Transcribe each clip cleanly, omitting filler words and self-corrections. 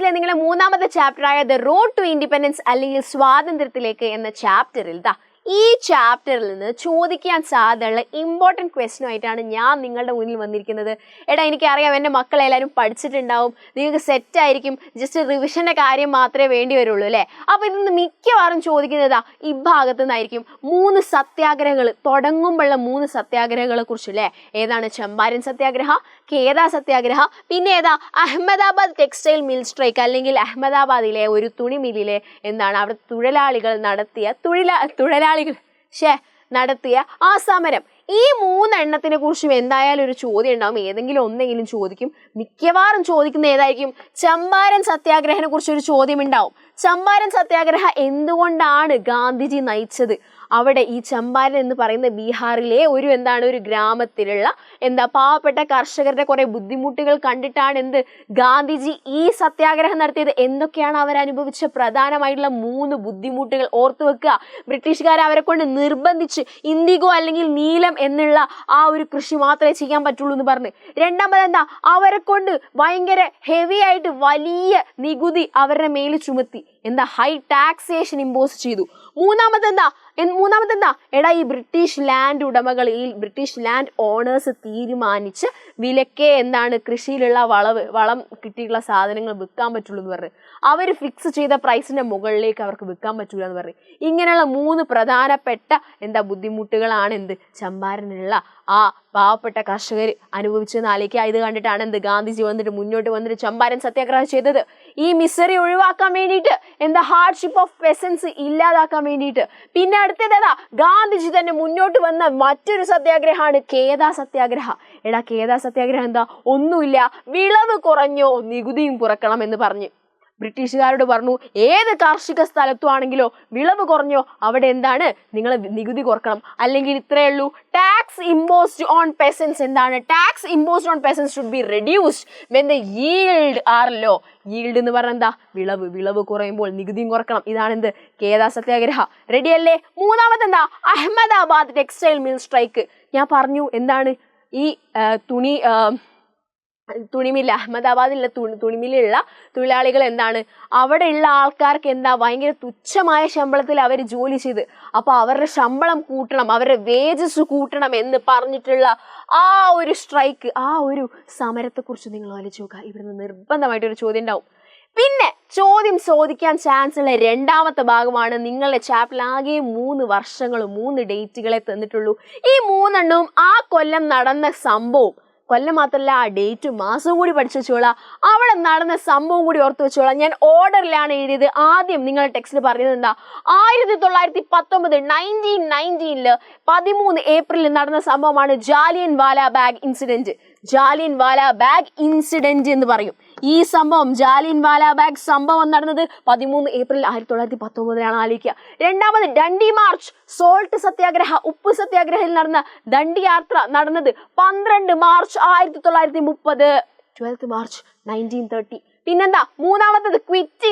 സിലബസിലെ നിങ്ങളുടെ മൂന്നാമത്തെ ചാപ്റ്ററായ the road to independence അല്ലെങ്കിൽ സ്വാതന്ത്ര്യത്തിലേക്ക് എന്ന ചാപ്റ്ററിൽ ഈ ചാപ്റ്ററിൽ നിന്ന് ചോദിക്കാൻ സാധ്യതയുള്ള ഇമ്പോർട്ടൻറ്റ് ക്വസ്റ്റ്യനുമായിട്ടാണ് ഞാൻ നിങ്ങളുടെ മുന്നിൽ വന്നിരിക്കുന്നത്. എടാ, എനിക്കറിയാം എൻ്റെ മക്കളെല്ലാവരും പഠിച്ചിട്ടുണ്ടാവും, നിങ്ങൾക്ക് സെറ്റായിരിക്കും, ജസ്റ്റ് റിവിഷൻ്റെ കാര്യം മാത്രമേ വേണ്ടി വരുള്ളൂ അല്ലേ? അപ്പോൾ ഇതിൽ നിന്ന് മിക്കവാറും ചോദിക്കുന്നതാ ഈ ഭാഗത്തു നിന്നായിരിക്കും. 3 സത്യാഗ്രഹങ്ങൾ തുടങ്ങുമ്പോഴുള്ള 3 സത്യാഗ്രഹങ്ങളെ കുറിച്ചല്ലേ? ഏതാണ്? ചമ്പാരൻ സത്യാഗ്രഹ, കേദാ സത്യാഗ്രഹ, പിന്നെ ഏതാ? അഹമ്മദാബാദ് ടെക്സ്റ്റൈൽ മിൽ സ്ട്രൈക്ക് അല്ലെങ്കിൽ അഹമ്മദാബാദിലെ ഒരു തുണി മില്ലിലെ എന്താണ് അവിടെ തൊഴിലാളികൾ നടത്തിയ ആ സമരം. ഈ 3 എണ്ണത്തിനെ കുറിച്ചും എന്തായാലും ഒരു ചോദ്യം ഉണ്ടാവും, ഏതെങ്കിലും ഒന്നെങ്കിലും ചോദിക്കും. മിക്കവാറും ചോദിക്കുന്ന ഏതായിരിക്കും? ചമ്പാരൻ സത്യാഗ്രഹനെ കുറിച്ച് ഒരു ചോദ്യം ഉണ്ടാവും. ചമ്പാരൻ സത്യാഗ്രഹ എന്തുകൊണ്ടാണ് ഗാന്ധിജി നയിച്ചത്? അവിടെ ഈ ചമ്പാരൻ എന്ന് പറയുന്ന ബീഹാറിലെ ഒരു ഗ്രാമത്തിലുള്ള പാവപ്പെട്ട കർഷകരുടെ കുറെ ബുദ്ധിമുട്ടുകൾ കണ്ടിട്ടാണ് ഗാന്ധിജി ഈ സത്യാഗ്രഹം നടത്തിയത്. എന്തൊക്കെയാണ് അവരനുഭവിച്ച പ്രധാനമായിട്ടുള്ള 3 ബുദ്ധിമുട്ടുകൾ ഓർത്തു വെക്കുക. ബ്രിട്ടീഷുകാർ അവരെ കൊണ്ട് നിർബന്ധിച്ച് ഇൻഡിഗോ അല്ലെങ്കിൽ നീലം എന്നുള്ള ആ ഒരു കൃഷി മാത്രമേ ചെയ്യാൻ പറ്റുള്ളൂ എന്ന് പറഞ്ഞ്. രണ്ടാമത് അവരെ കൊണ്ട് ഭയങ്കര ഹെവി ആയിട്ട് വലിയ നികുതി അവരുടെ മേൽ ചുമത്തി. ഹൈ ടാക്സേഷൻ ഇമ്പോസ് ചെയ്തു. മൂന്നാമത് എടാ, ഈ ബ്രിട്ടീഷ് ലാൻഡ് ഉടമകൾ, ഈ ബ്രിട്ടീഷ് ലാൻഡ് ഓണേഴ്സ് തീരുമാനിച്ച് വിലക്കേ കൃഷിയിലുള്ള വളം കിട്ടിയിട്ടുള്ള സാധനങ്ങൾ വിൽക്കാൻ പറ്റുള്ളൂ എന്ന് പറഞ്ഞു. അവർ ഫിക്സ് ചെയ്ത പ്രൈസിന്റെ മുകളിലേക്ക് അവർക്ക് വിൽക്കാൻ പറ്റൂല എന്ന് പറഞ്ഞു. ഇങ്ങനെയുള്ള 3 പ്രധാനപ്പെട്ട ബുദ്ധിമുട്ടുകളാണ് ചമ്പാരനിലുള്ള ആ പാവപ്പെട്ട കർഷകർ അനുഭവിച്ചെന്ന് ആലോചിക്കുക. ഇത് കണ്ടിട്ടാണ് ഗാന്ധിജി മുന്നോട്ട് വന്നിട്ട് ചമ്പാരൻ സത്യാഗ്രഹം ചെയ്തത്. ഈ മിസറി ഒഴിവാക്കാൻ വേണ്ടിയിട്ട്, ഹാർഡ്ഷിപ്പ് ഓഫ് പെസൻസ് ഇല്ലാതാക്കാൻ വേണ്ടിയിട്ട്. പിന്നെ അടുത്തത് ഗാന്ധിജി തന്നെ മുന്നോട്ട് വന്ന മറ്റൊരു സത്യാഗ്രഹമാണ് കേദാ സത്യാഗ്രഹ. എടാ, കേദാ സത്യാഗ്രഹം ഒന്നുമില്ല, വിളവ് കുറഞ്ഞോ നികുതിയും കുറക്കണം എന്ന് പറഞ്ഞ് ബ്രിട്ടീഷുകാരോട് പറഞ്ഞു, ഏത് കാർഷിക സ്ഥലത്തുവാണെങ്കിലോ വിളവ് കുറഞ്ഞോ അവിടെ നിങ്ങൾ നികുതി കുറക്കണം, അല്ലെങ്കിൽ ഇത്രയേ ഉള്ളൂ. Tax imposed on പെസൻസ് tax imposed on പെസൻസ് should be reduced when the yield are low. yield എന്ന് പറഞ്ഞാൽ വിളവ് കുറയുമ്പോൾ നികുതിയും കുറക്കണം. ഇതാണ് കേദാ സത്യാഗ്രഹ. റെഡി അല്ലേ? മൂന്നാമത് അഹമ്മദാബാദ് ടെക്സ്റ്റൈൽ മിൽ സ്ട്രൈക്ക്. ഞാൻ പറഞ്ഞു ഈ തുണിമില്ല, അഹമ്മദാബാദിലുള്ള തുണിമില്ലുള്ള തൊഴിലാളികൾ അവിടെയുള്ള ആൾക്കാർക്ക് ഭയങ്കര തുച്ഛമായ ശമ്പളത്തിൽ അവർ ജോലി ചെയ്ത്, അപ്പോൾ അവരുടെ ശമ്പളം കൂട്ടണം, അവരുടെ വേജസ് കൂട്ടണം എന്ന് പറഞ്ഞിട്ടുള്ള ആ ഒരു സ്ട്രൈക്ക്, ആ ഒരു സമരത്തെക്കുറിച്ച് നിങ്ങൾ ആലോചിച്ച് നോക്കുക. ഇവിടുന്ന് നിർബന്ധമായിട്ടൊരു ചോദ്യം ഉണ്ടാവും. പിന്നെ ചോദിക്കാൻ ചാൻസ് ഉള്ള രണ്ടാമത്തെ ഭാഗമാണ് നിങ്ങളുടെ ചാപ്റ്ററിൽ ആകെ 3 വർഷങ്ങളും 3 ഡേറ്റുകളെ തന്നിട്ടുള്ളൂ. ഈ 3 എണ്ണവും ആ കൊല്ലം നടന്ന സംഭവം, കൊല്ലം മാത്രമല്ല ആ ഡേറ്റും മാസവും കൂടി പഠിച്ചു വെച്ചോളാം. അവിടെ നടന്ന സംഭവം കൂടി ഓർത്ത് വെച്ചോളാം. ഞാൻ ഓർഡറിലാണ് എഴുതിയത്. ആദ്യം നിങ്ങളുടെ ടെക്സ്റ്റിൽ പറഞ്ഞത് 1919 13 ഏപ്രിലിൽ നടന്ന സംഭവമാണ് Jallianwala Bagh incident. Jallianwala Bagh incident എന്ന് പറയും. ഈ സംഭവം, ജാലിയൻ വാലാ ബാഗ് സംഭവം നടന്നത് 13 ഏപ്രിൽ 1919 ആലോചിക്കുക. രണ്ടാമത് ഡണ്ടി മാർച്ച്, സോൾട്ട് സത്യാഗ്രഹ, ഉപ്പ് സത്യാഗ്രഹയിൽ നടന്ന ദണ്ഡി യാത്ര നടന്നത് 12 മാർച്ച് 1930, 12 മാർച്ച് 1930. പിന്നെന്താ മൂന്നാമത്തത് ക്വിറ്റ്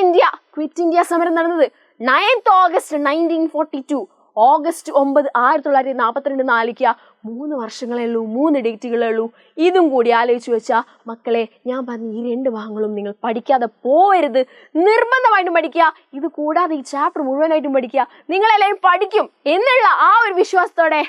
ഇന്ത്യ സമരം നടന്നത് 9th ഓഗസ്റ്റ് 1942, ഓഗസ്റ്റ് 9 1942 ആലോചിക്കുക. 3 വർഷങ്ങളേ ഉള്ളൂ, 3 ഡേറ്റുകളേ ഉള്ളൂ. ഇതും കൂടി ആലോചിച്ച് വെച്ചാൽ മക്കളെ, ഞാൻ പറഞ്ഞ ഈ 2 ഭാഗങ്ങളും നിങ്ങൾ പഠിക്കാതെ പോവരുത്. നിർബന്ധമായിട്ടും പഠിക്കുക. ഇത് കൂടാതെ ഈ ചാപ്റ്റർ മുഴുവനായിട്ടും പഠിക്കുക. നിങ്ങളെല്ലാവരും പഠിക്കും എന്നുള്ള ആ ഒരു വിശ്വാസത്തോടെ